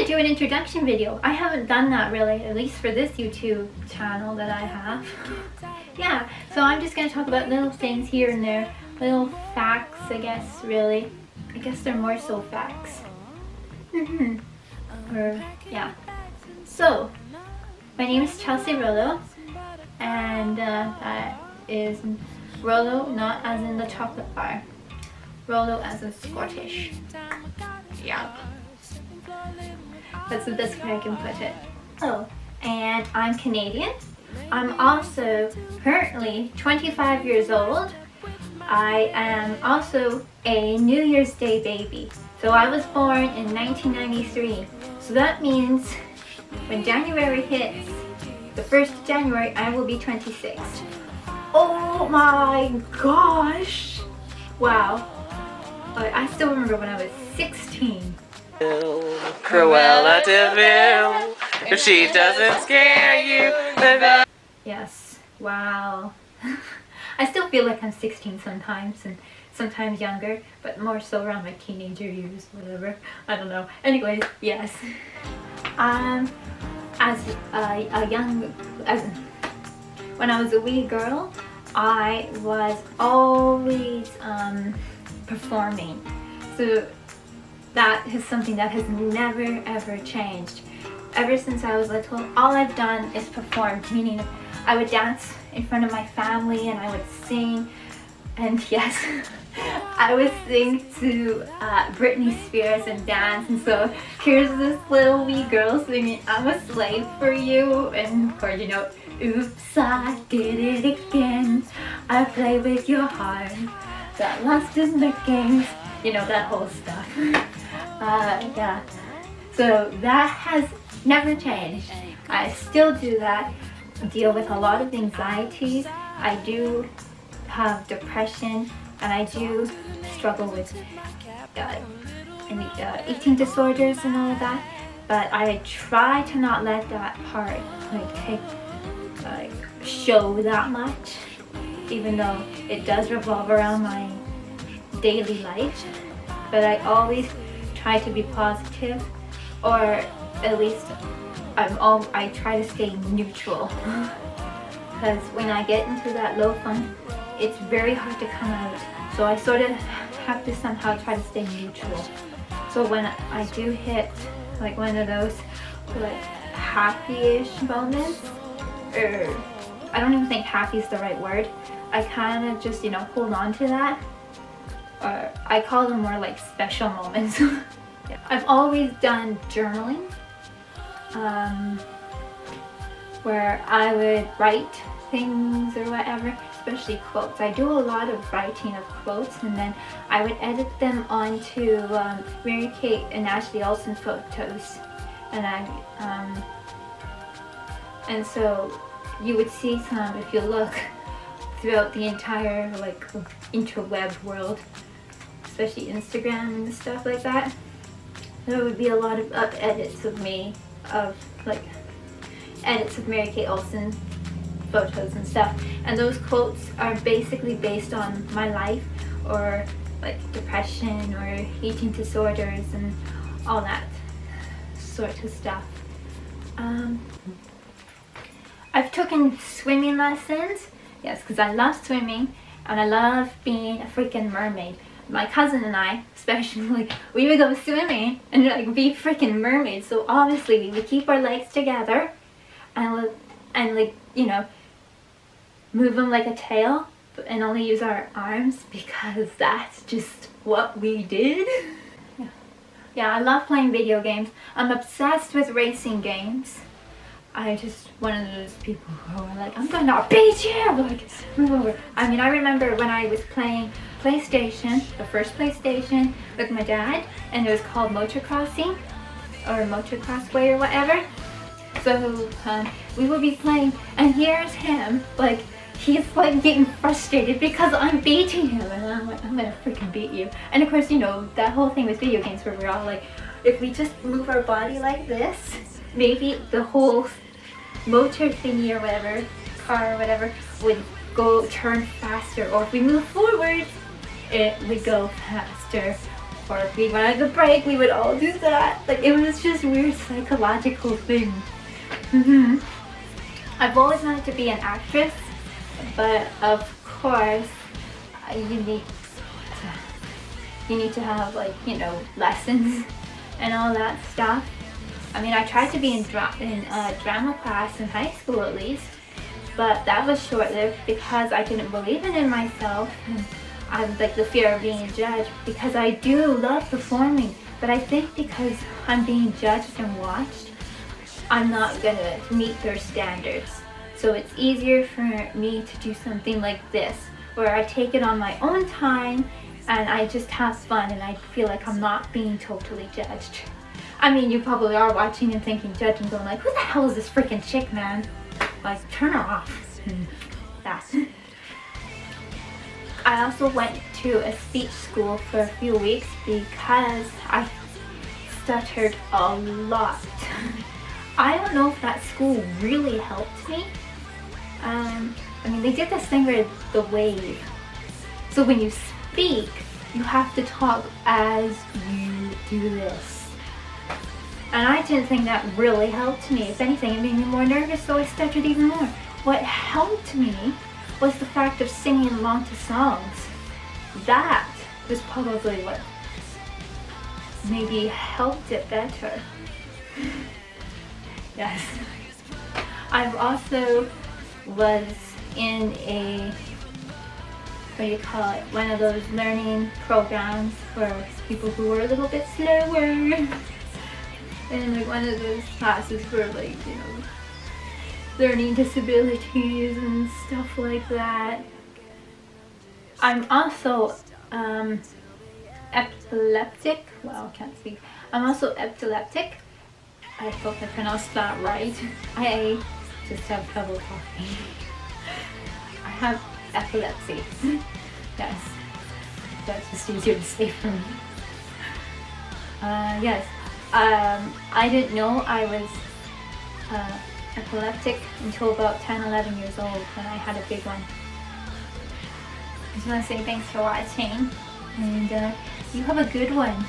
to do an introduction video. I haven't done that really, at least for this YouTube channel that I have. Yeah, so I'm just going to talk about little things here and there. Little facts, I guess, really. I guess they're more so facts. Yeah. So, my name is Chelsea Rollo. And that is Rollo, not as in the chocolate bar. Rollo as in Scottish. Yeah. That's the best way I can put it. Oh, and I'm Canadian. I'm also currently 25 years old. I am also a New Year's Day baby. So I was born in 1993. So that means when January hits, the 1st of January, I will be 26. Oh my gosh! Wow. I still remember when I was 16. Cruella de Vil, if she doesn't scare you, then Yes, wow. I still feel like I'm 16 sometimes, and sometimes younger, but more so around my teenager years, whatever. I don't know. Anyways, yes. When I was a wee girl, I was always performing. So that is something that has never ever changed. Ever since I was little, all I've done is perform, meaning I would dance in front of my family and I would sing, and yes, I would sing to Britney Spears and dance. And so here's this little wee girl singing "I'm a slave for you," and or you know, "Oops, I did it again. I play with your heart, got lost in the games." You know, that whole stuff. Yeah. So that has never changed. I still do that. Deal with a lot of anxieties. I do have depression, and I do struggle with eating disorders and all of that. But I try to not let that part show that much, even though it does revolve around my daily life. But I always try to be positive, or at least I try to stay neutral. Because when I get into that low funk, it's very hard to come out. So I sort of have to somehow try to stay neutral. So when I do hit like one of those like happy-ish moments, or I don't even think happy is the right word, I kind of just, you know, hold on to that. Or I call them more like special moments. Yeah. I've always done journaling, where I would write things or whatever, especially quotes. I do a lot of writing of quotes, and then I would edit them onto Mary-Kate and Ashley Olsen photos, and so you would see some if you look throughout the entire like interweb world, especially Instagram and stuff like that. There would be a lot of edits of me, of like edits of Mary-Kate Olsen photos and stuff, and those quotes are basically based on my life, or like depression or eating disorders and all that sort of stuff. I've taken swimming lessons, yes, because I love swimming and I love being a freaking mermaid. My cousin and I, especially, we would go swimming and like be freaking mermaids. So obviously we would keep our legs together and like, you know, move them like a tail, and only use our arms because that's just what we did. Yeah, I love playing video games. I'm obsessed with racing games. I just one of those people who are like, I'm gonna beat you! Like, move over. I mean, I remember when I was playing PlayStation, the first PlayStation, with my dad, and it was called Motocrossing, or Motocrossway or whatever. So we would be playing, and here's him, like, he's like getting frustrated because I'm beating him, and I'm like, I'm gonna freaking beat you. And of course, you know, that whole thing with video games where we're all like, if we just move our body like this, maybe the whole motor thingy or whatever, car or whatever, would turn faster, or if we move forward, it would go faster, or if we wanted to break, we would all do that. Like, it was just weird psychological thing. I've always wanted to be an actress, but of course, you need to have, like, you know, lessons and all that stuff. I mean, I tried to be in drama class in high school at least, but that was short-lived because I didn't believe in myself. And I was like the fear of being judged, because I do love performing, but I think because I'm being judged and watched, I'm not gonna meet their standards. So it's easier for me to do something like this, where I take it on my own time and I just have fun and I feel like I'm not being totally judged. I mean, you probably are watching and thinking, judging, going like, who the hell is this freaking chick, man? Like, turn her off. That. I also went to a speech school for a few weeks because I stuttered a lot. I don't know if that school really helped me. I mean, they did this thing with the wave. So when you speak, you have to talk as you do this. And I didn't think that really helped me. If anything, it made me more nervous, so I stuttered even more. What helped me was the fact of singing along to songs. That was probably what maybe helped it better. Yes. I've also was in a, what do you call it, one of those learning programs for people who were a little bit slower. And like one of those classes for, like, you know, learning disabilities and stuff like that. I'm also epileptic. Well, I can't speak. I'm also epileptic. I hope I pronounced that right. I just have trouble talking. I have epilepsy. Yes. That's just easier to say for me. Yes. I didn't know I was epileptic until about 10, 11 years old when I had a big one. I just want to say thanks for watching, and you have a good one.